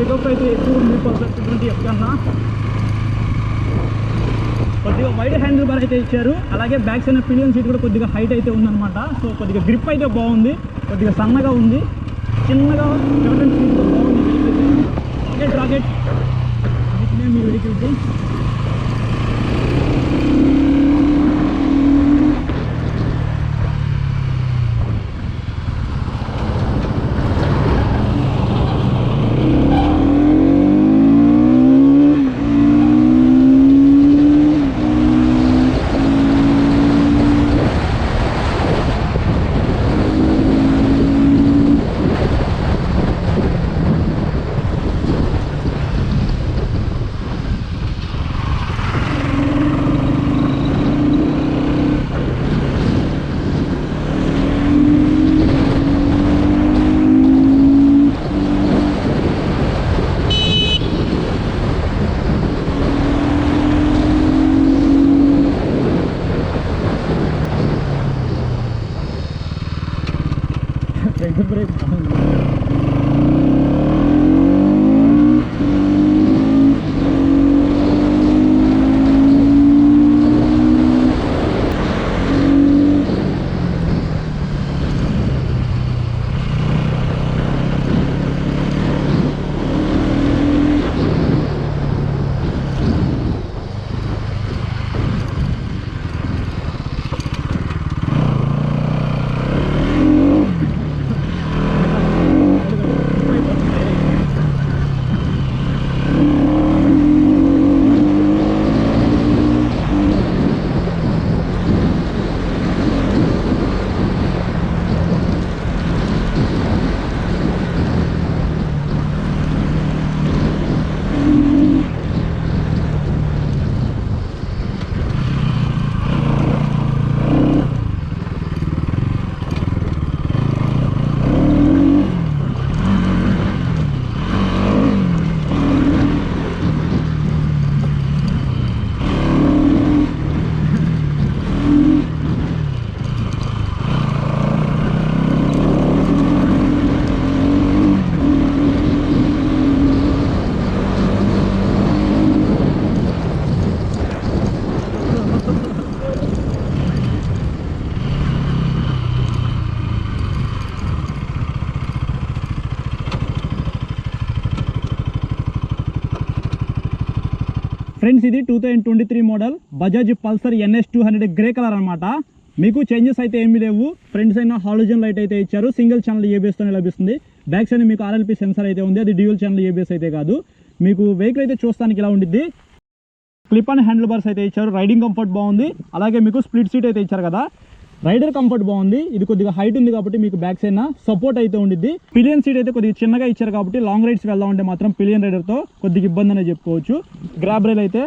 Pickup అయితే ఎక్కువ ఉంది పర్ఫెక్ట్ కన్నా. కొద్దిగా వైడ్ హ్యాండిల్ బార్ అయితే ఇచ్చారు. అలాగే బ్యాక్ సైడ్ పిలియన్ సీట్ కూడా కొద్దిగా హైట్ అయితే ఉందన్నమాట. సో కొద్దిగా గ్రిప్ అయితే బాగుంది, కొద్దిగా సన్నగా ఉంది, చిన్నగా సీట్ బాగుంది. రాకెట్ రాకెట్ మీ వెహికల్కి బ్రేక్ ఫ్రెండ్స్, ఇది 2023 model Bajaj Pulsar NS 200 grey colour అనమాట. మీకు చేంజెస్ అయితే ఏమీ లేవు. ఫ్రంట్ సైడ్ హాలోజన్ లైట్ అయితే ఇచ్చారు, సింగిల్ ఛానల్ ABSతోనే లభిస్తుంది. బ్యాక్ సైడ్ మీకు RLP సెన్సార్ అయితే ఉంది, అది డ్యూయల్ ఛానల్ ABS అయితే కాదు. మీకు వెహికల్ అయితే చూస్తానికి ఇలా ఉండిద్ది. క్లిప్ అండ్ హ్యాండిల్ బార్స్ అయితే ఇచ్చారు, రైడింగ్ కంఫర్ట్ బాగుంది. అలాగే మీకు స్ప్లిట్ సీట్ అయితే ఇచ్చారు కదా, రైడర్ కంఫర్ట్ బాగుంది. ఇది కొద్దిగా హైట్ ఉంది కాబట్టి మీకు బ్యాక్ సైడ్ సపోర్ట్ అయితే ఉండిద్ది. పిలియన్ సీట్ అయితే కొద్దిగా చిన్నగా ఇచ్చారు కాబట్టి లాంగ్ రైడ్స్ వెళ్దామంటే మాత్రం పిలియన్ రైడర్తో కొద్దిగా ఇబ్బంది అనే చెప్పుకోవచ్చు. గ్రాబ్ రైల్ అయితే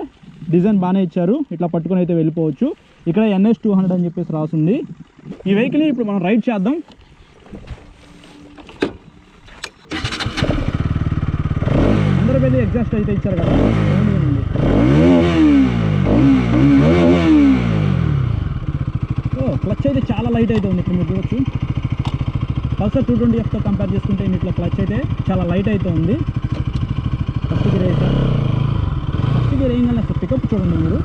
డిజైన్ బాగానే ఇచ్చారు, ఇట్లా పట్టుకొని అయితే వెళ్ళిపోవచ్చు. ఇక్కడ NS 200 అని చెప్పేసి రాసుంది. ఈ వెహికల్ని ఇప్పుడు మనం రైడ్ చేద్దాం. అందరూ వెళ్ళి ఎగ్జాస్ట్ అయితే ఇచ్చారు కదా, క్లచ్ అయితే చాలా లైట్ అయితే ఉంది. ఇప్పుడు మీరు చూడొచ్చు, పల్సర్ 220Fతో కంపేర్ చేసుకుంటే ఇట్లా క్లచ్ అయితే చాలా లైట్ అయితే ఉంది. ఫస్ట్ గేర్ అయితే ఏం కానీ అసలు పికప్ చూడండి మీరు.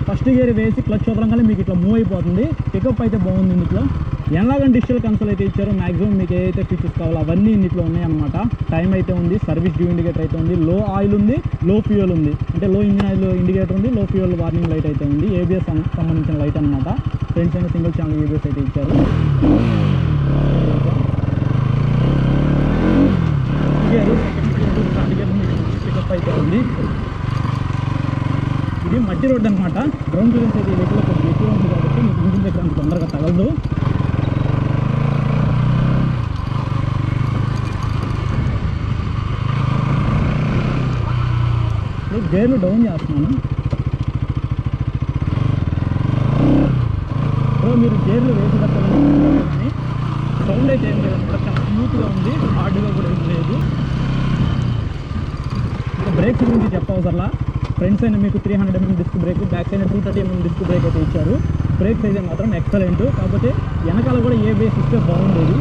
ఫస్ట్ గేర్ వేసి క్లచ్ వదలంగానే మీకు ఇట్లా మూవ్ అయిపోతుంది. పికప్ అయితే బాగుంది. ఇందులో ఎలాగని డిజిటల్ కన్సోల్ అయితే ఇచ్చారు. మ్యాక్సిమం మీకు ఏదైతే ఫీచర్స్ కావాలో అవన్నీ ఇందులో ఉన్నాయన్నమాట. టైం అయితే ఉంది, సర్వీస్ డ్యూ ఇండికేటర్ అయితే ఉంది, లో ఆయిల్ ఉంది, లో ఫ్యూయల్ ఉంది, అంటే లో ఇంజిన్ ఆయిల్ ఇండికేటర్ ఉంది, లో ఫ్యూయల్ వార్నింగ్ లైట్ అయితే ఉంది. ABS సంబంధించిన లైట్ అనమాట. Front side single channel ABS అయితే ఇచ్చారు. పికప్ అయితే ఉంది. ఇది మట్టి రోడ్ అనమాట. గ్రౌండ్ క్లియరెన్స్ అయితే వెహికల్ కొద్దిగా ఎక్కువ ఉంది కాబట్టి మీకు ఇంజిన్ దగ్గర అంత తొందరగా తగలదు. గేర్లు డౌన్ చేస్తున్నాను. మీరు గేర్లు వేసేటప్పుడు సౌండ్ అయితే ఏం లేదన్నమాట, చాలా స్మూత్గా ఉంది, హార్డ్గా కూడా ఏం లేదు. ఇంకా బ్రేక్స్ గురించి చెప్పవసరలా. ఫ్రంట్ సైడ్ మీకు 300mm disc brake, back side 230mm disc brake అయితే ఇచ్చారు. బ్రేక్స్ అయితే మాత్రం ఎక్సలెంట్. కాకపోతే వెనకాల కూడా ABS ఇస్తే బాగుండేది.